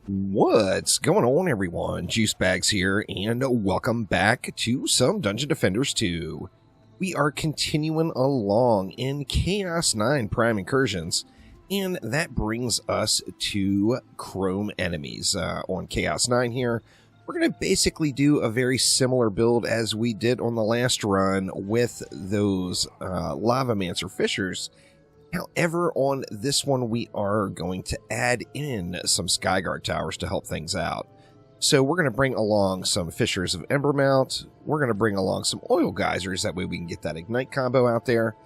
What's going on, everyone? Juice Bags here, and welcome back to some Dungeon Defenders 2. We are continuing along in Chaos 9 Prime Incursions, and that brings us to Chrome enemies. On Chaos 9 here, we're going to basically do a very similar build as we did on the last run with those Lavamancer Fissures. However, on this one, we are going to add in some Skyguard towers to help things out. So we're going to bring along some Fissures of Embermount. We're going to bring along some Oil Geysers. That way we can get that Ignite combo out there.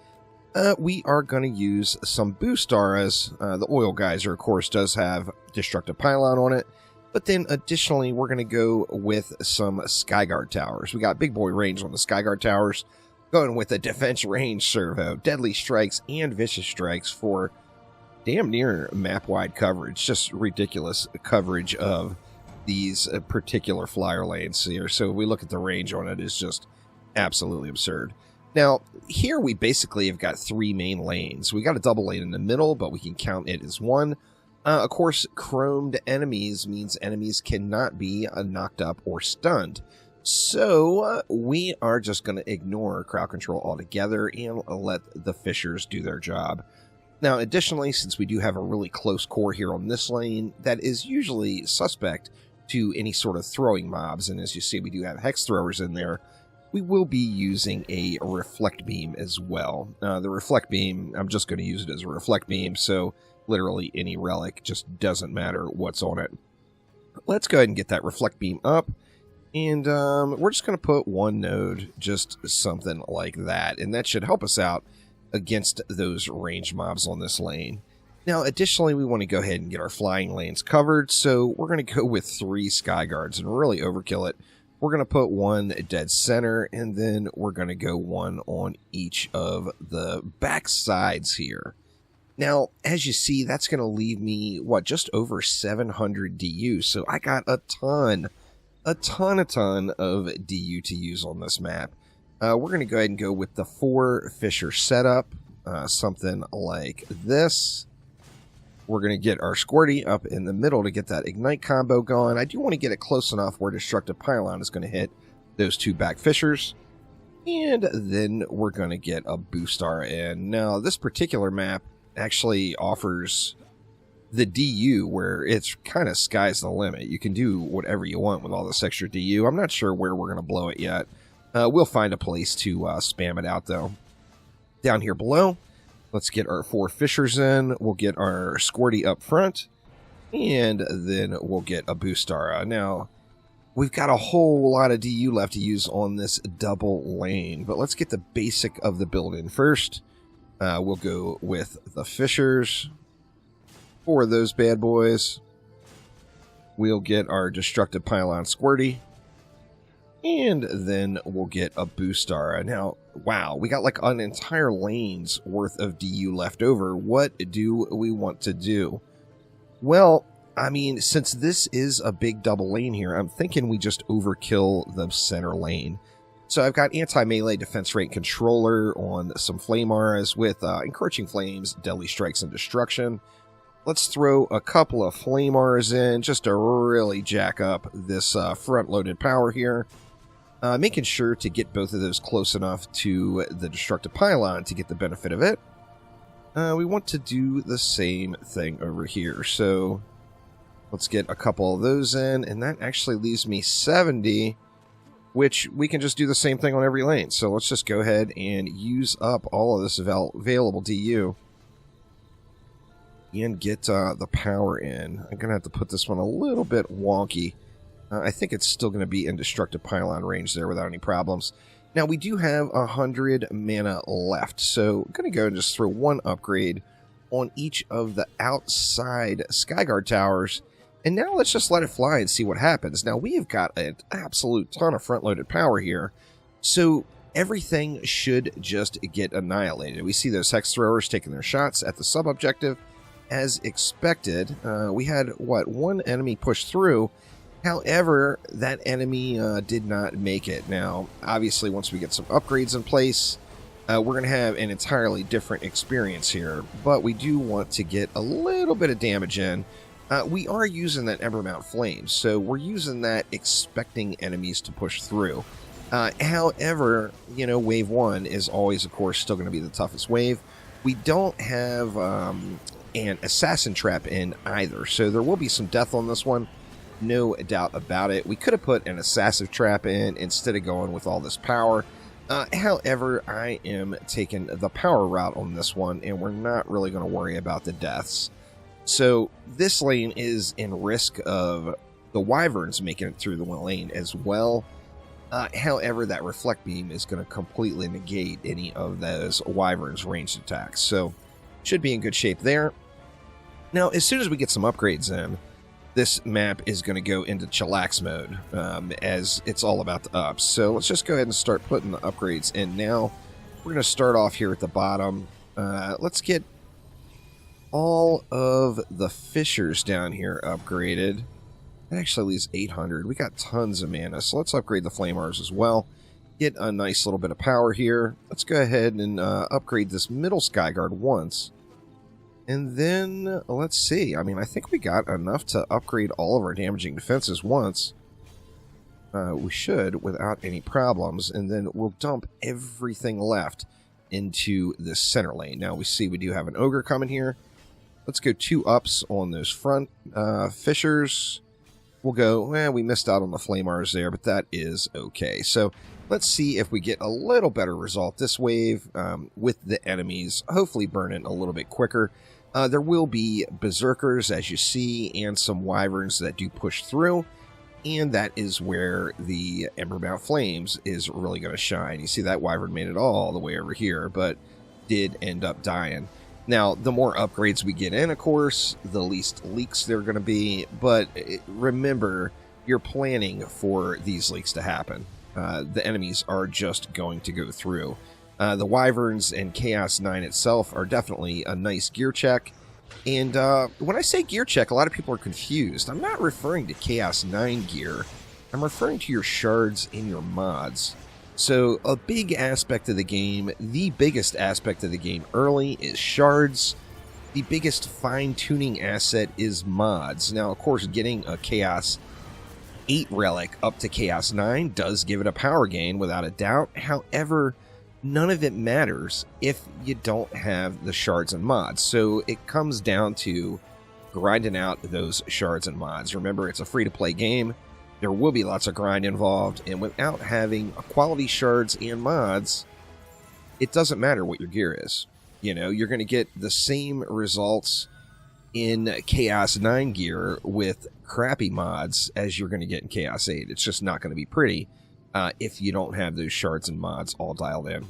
We are going to use some Boost Auras. The Oil Geyser, of course, does have Destructive Pylon on it. But then additionally, we're going to go with some Skyguard towers. We got big boy range on the Skyguard towers. Going with a defense range servo, deadly strikes, and vicious strikes for damn near map-wide coverage. Just ridiculous coverage of these particular flyer lanes here. So we look at the range on it, it's just absolutely absurd. Now, here we basically have got three main lanes. We got a double lane in the middle, but we can count it as one. Of course, chromed enemies means enemies cannot be knocked up or stunned. So we are just going to ignore crowd control altogether and let the Fissures do their job. Now, additionally, since we do have a really close core here on this lane, that is usually suspect to any sort of throwing mobs, and as you see, we do have Hex Throwers in there, we will be using a Reflect Beam as well. The Reflect Beam, I'm just going to use it as a Reflect Beam, so literally any relic, just doesn't matter what's on it. Let's go ahead and get that Reflect Beam up. And we're just going to put one node, just something like that. And that should help us out against those ranged mobs on this lane. Now, additionally, we want to go ahead and get our flying lanes covered. So we're going to go with 3 Skyguards and really overkill it. We're going to put one dead center, and then we're going to go one on each of the back sides here. Now, as you see, that's going to leave me, just over 700 DU. So I got a ton of DU to use on this map. We're going to go ahead and go with the 4 Fissure setup, something like this. We're going to get our Squirty up in the middle to get that Ignite combo going. I do want to get it close enough where Destructive Pylon is going to hit those 2 back Fissures. And then we're going to get a Boost Aura in. Now, this particular map actually offers the DU where it's kind of sky's the limit. You can do whatever you want with all this extra DU. I'm not sure where we're going to blow it yet. We'll find a place to spam it out, though. Down here below, let's get our 4 Fissures in. We'll get our Squirty up front, and then we'll get a Boost Aura. Now, we've got a whole lot of DU left to use on this double lane, but let's get the basic of the build in first. We'll go with the Fissures. For those bad boys, we'll get our Destructive Pylon Squirty, and then we'll get a Boost Aura. Now, wow, we got like an entire lane's worth of DU left over. What do we want to do? Well, I mean, since this is a big double lane here, I'm thinking we just overkill the center lane. So I've got anti-melee defense rate controller on some Flame Auras with Encroaching Flames, Deadly Strikes, and Destruction. Let's throw a couple of Flame Auras in just to really jack up this front-loaded power here. Making sure to get both of those close enough to the Destructive Pylon to get the benefit of it. We want to do the same thing over here. So let's get a couple of those in, and that actually leaves me 70, which we can just do the same thing on every lane. So let's just go ahead and use up all of this available DU. And get the power in. I'm going to have to put this one a little bit wonky. I think it's still going to be in Destructive Pylon range there without any problems. Now, we do have 100 mana left, so I'm going to go and just throw one upgrade on each of the outside Skyguard towers. And now let's just let it fly and see what happens. Now, we have got an absolute ton of front-loaded power here, so everything should just get annihilated. We see those Hex Throwers taking their shots at the sub-objective. As expected, we had, one enemy push through. However, that enemy did not make it. Now, obviously, once we get some upgrades in place, we're going to have an entirely different experience here. But we do want to get a little bit of damage in We are using that Embermount Flame, so we're using that expecting enemies to push through. However, you know, wave 1 is always, of course, still going to be the toughest wave. We don't have an Assassin Trap in either, so there will be some death on this one. No doubt about it. We could have put an Assassin Trap in instead of going with all this power. However, I am taking the power route on this one, and we're not really going to worry about the deaths. So this lane is in risk of the Wyverns making it through the lane as well. However, that Reflect Beam is going to completely negate any of those Wyverns' ranged attacks. So should be in good shape there. Now, as soon as we get some upgrades in, this map is going to go into chillax mode, as it's all about the ups. So let's just go ahead and start putting the upgrades in now. We're going to start off here at the bottom. Let's get all of the fissures down here upgraded. That actually leaves 800. We got tons of mana, so let's upgrade the flame arms as well. Get a nice little bit of power here. Let's go ahead and upgrade this middle Skyguard once. And then, let's see. I mean, I think we got enough to upgrade all of our damaging defenses once. We should, without any problems. And then we'll dump everything left into this center lane. Now, we see we do have an Ogre coming here. Let's go 2 ups on those front fissures. We'll go, well, we missed out on the flame arms there, but that is okay. So let's see if we get a little better result this wave with the enemies, hopefully burning a little bit quicker. There will be Berserkers, as you see, and some Wyverns that do push through, and that is where the Embermount Flames is really going to shine. You see that Wyvern made it all the way over here, but did end up dying. Now, the more upgrades we get in, of course, the least leaks there are going to be, but remember, you're planning for these leaks to happen. The enemies are just going to go through. The Wyverns and Chaos 9 itself are definitely a nice gear check. And when I say gear check, a lot of people are confused. I'm not referring to Chaos 9 gear. I'm referring to your shards in your mods. So a big aspect of the game, the biggest aspect of the game early is shards. The biggest fine-tuning asset is mods. Now, of course, getting a Chaos 8 relic up to Chaos 9 does give it a power gain without a doubt. However, none of it matters if you don't have the shards and mods. So it comes down to grinding out those shards and mods. Remember, it's a free-to-play game. There will be lots of grind involved, and without having quality shards and mods, it doesn't matter what your gear is. You know, you're going to get the same results in Chaos 9 gear with crappy mods as you're going to get in Chaos 8. It's just not going to be pretty if you don't have those shards and mods all dialed in.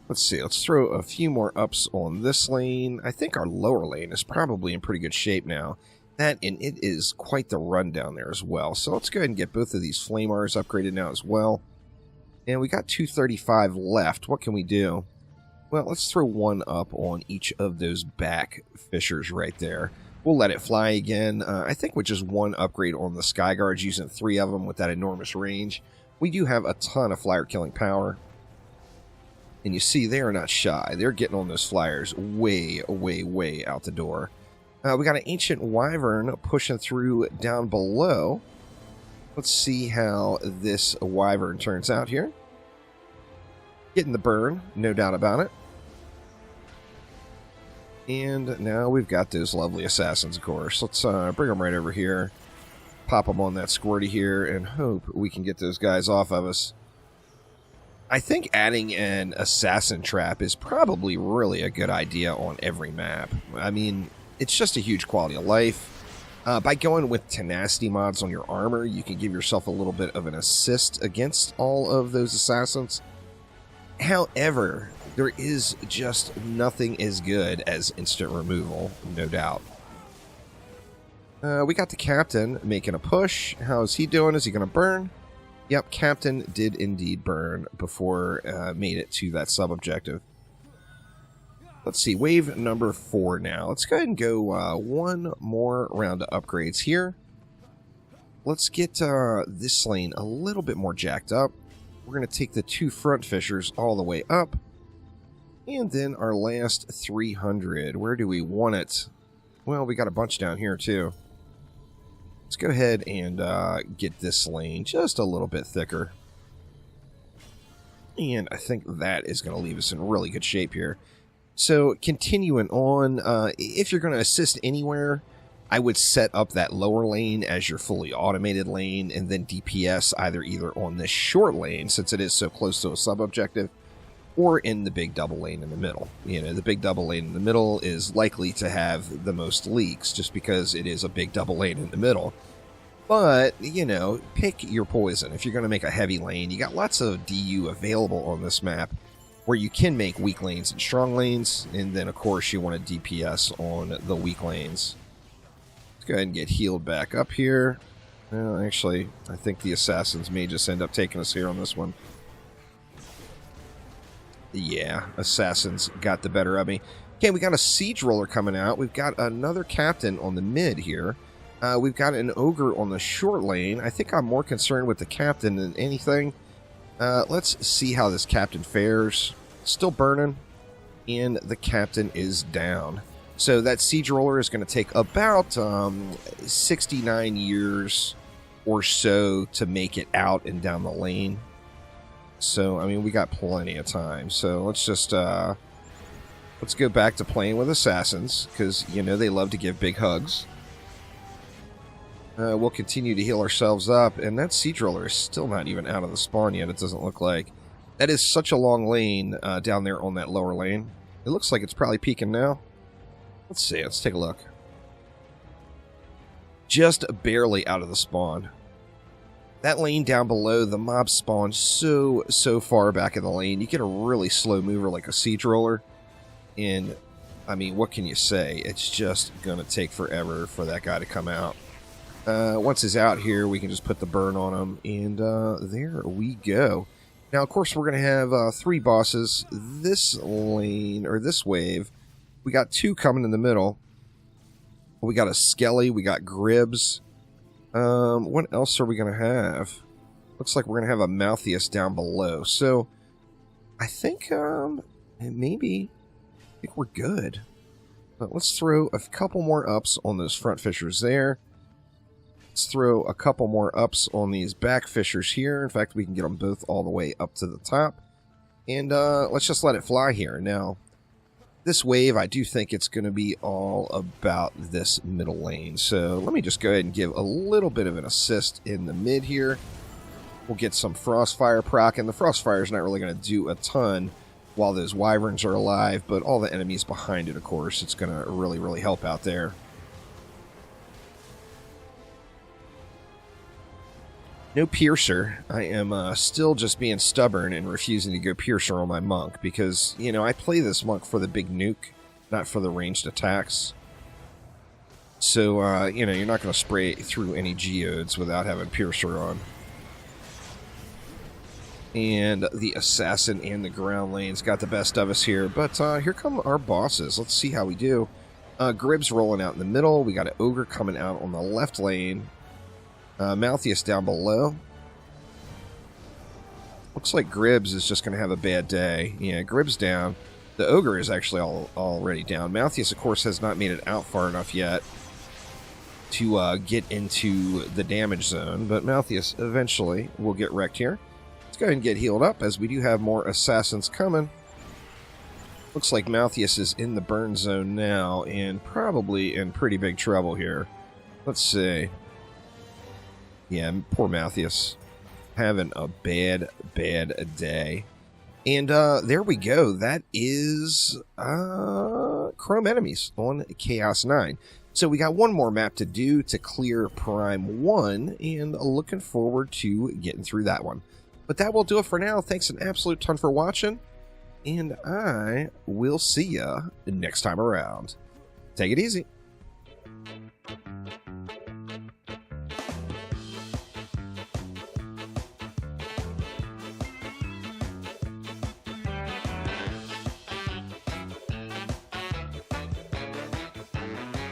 Let's see, let's throw a few more ups on this lane. I think our lower lane is probably in pretty good shape now. That, and it is quite the run down there as well. So let's go ahead and get both of these flame arms upgraded now as well. And we got 235 left. What can we do? Well, let's throw 1 up on each of those back fissures right there. We'll let it fly again. I think with just 1 upgrade on the Skyguards, using 3 of them with that enormous range, we do have a ton of flyer killing power. And you see, they are not shy. They're getting on those flyers way, way, way out the door. We got an Ancient Wyvern pushing through down below. Let's see how this Wyvern turns out here. Getting the burn, no doubt about it. And now we've got those lovely assassins, of course. Let's bring them right over here. Pop them on that squirty here and hope we can get those guys off of us. I think adding an assassin trap is probably really a good idea on every map. I mean, it's just a huge quality of life. By going with tenacity mods on your armor, you can give yourself a little bit of an assist against all of those assassins. However, there is just nothing as good as instant removal, no doubt. We got the Captain making a push. How's he doing? Is he going to burn? Yep, Captain did indeed burn before made it to that sub-objective. Let's see, wave number 4 now. Let's go ahead and go 1 more round of upgrades here. Let's get this lane a little bit more jacked up. We're going to take the 2 front fissures all the way up. And then our last 300. Where do we want it? Well, we got a bunch down here, too. Let's go ahead and get this lane just a little bit thicker. And I think that is going to leave us in really good shape here. So, continuing on, if you're going to assist anywhere, I would set up that lower lane as your fully automated lane, and then DPS either on this short lane, since it is so close to a sub-objective, or in the big double lane in the middle. You know, the big double lane in the middle is likely to have the most leaks, just because it is a big double lane in the middle. But, you know, pick your poison. If you're going to make a heavy lane, you got lots of DU available on this map, where you can make weak lanes and strong lanes, and then, of course, you want to DPS on the weak lanes. Let's go ahead and get healed back up here. Well, actually, I think the assassins may just end up taking us here on this one. Yeah, assassins got the better of me. Okay, we got a siege roller coming out. We've got another captain on the mid here. We've got an ogre on the short lane. I think I'm more concerned with the captain than anything. Let's see how this captain fares. Still burning, and the captain is down. So that siege roller is going to take about 69 years or so to make it out and down the lane. So, I mean, we got plenty of time. So let's just, let's go back to playing with assassins, because, you know, they love to give big hugs. We'll continue to heal ourselves up, and that siege roller is still not even out of the spawn yet, it doesn't look like. That is such a long lane down there on that lower lane. It looks like it's probably peaking now. Let's see, let's take a look. Just barely out of the spawn. That lane down below, the mob spawn so far back in the lane. You get a really slow mover like a siege roller, and, I mean, what can you say? It's just going to take forever for that guy to come out. Once he's out here, we can just put the burn on him, and there we go. Now, of course, we're going to have 3 bosses. This lane, or this wave, we got 2 coming in the middle. We got a Skelly, we got Gribbs. What else are we going to have? Looks like we're going to have a Malthius down below. So, I think, maybe, I think we're good. But let's throw a couple more ups on those front fissures there. Let's throw a couple more ups on these back fissures here. In fact, we can get them both all the way up to the top. And let's just let it fly here. Now, this wave, I do think it's going to be all about this middle lane. So let me just go ahead and give a little bit of an assist in the mid here. We'll get some Frostfire proc, and the Frostfire is not really going to do a ton while those Wyverns are alive, but all the enemies behind it, of course, it's going to really help out there. No Piercer. I am still just being stubborn and refusing to go Piercer on my monk because, you know, I play this monk for the big nuke, not for the ranged attacks. So, you know, you're not going to spray through any geodes without having Piercer on. And the Assassin and the ground lanes got the best of us here. But here come our bosses. Let's see how we do. Gribbs rolling out in the middle. We got an Ogre coming out on the left lane. Malthius down below. Looks like Gribbs is just going to have a bad day. Yeah, Gribbs down. The Ogre is actually already down. Malthius, of course, has not made it out far enough yet to get into the damage zone, but Malthius eventually will get wrecked here. Let's go ahead and get healed up, as we do have more assassins coming. Looks like Malthius is in the burn zone now, and probably in pretty big trouble here. Let's see. Yeah, poor Malthius. Having a bad day. And there we go. That is Chrome Enemies on Chaos 9. So we got one more map to do to clear Prime 1, and looking forward to getting through that one. But that will do it for now. Thanks an absolute ton for watching, and I will see ya next time around. Take it easy.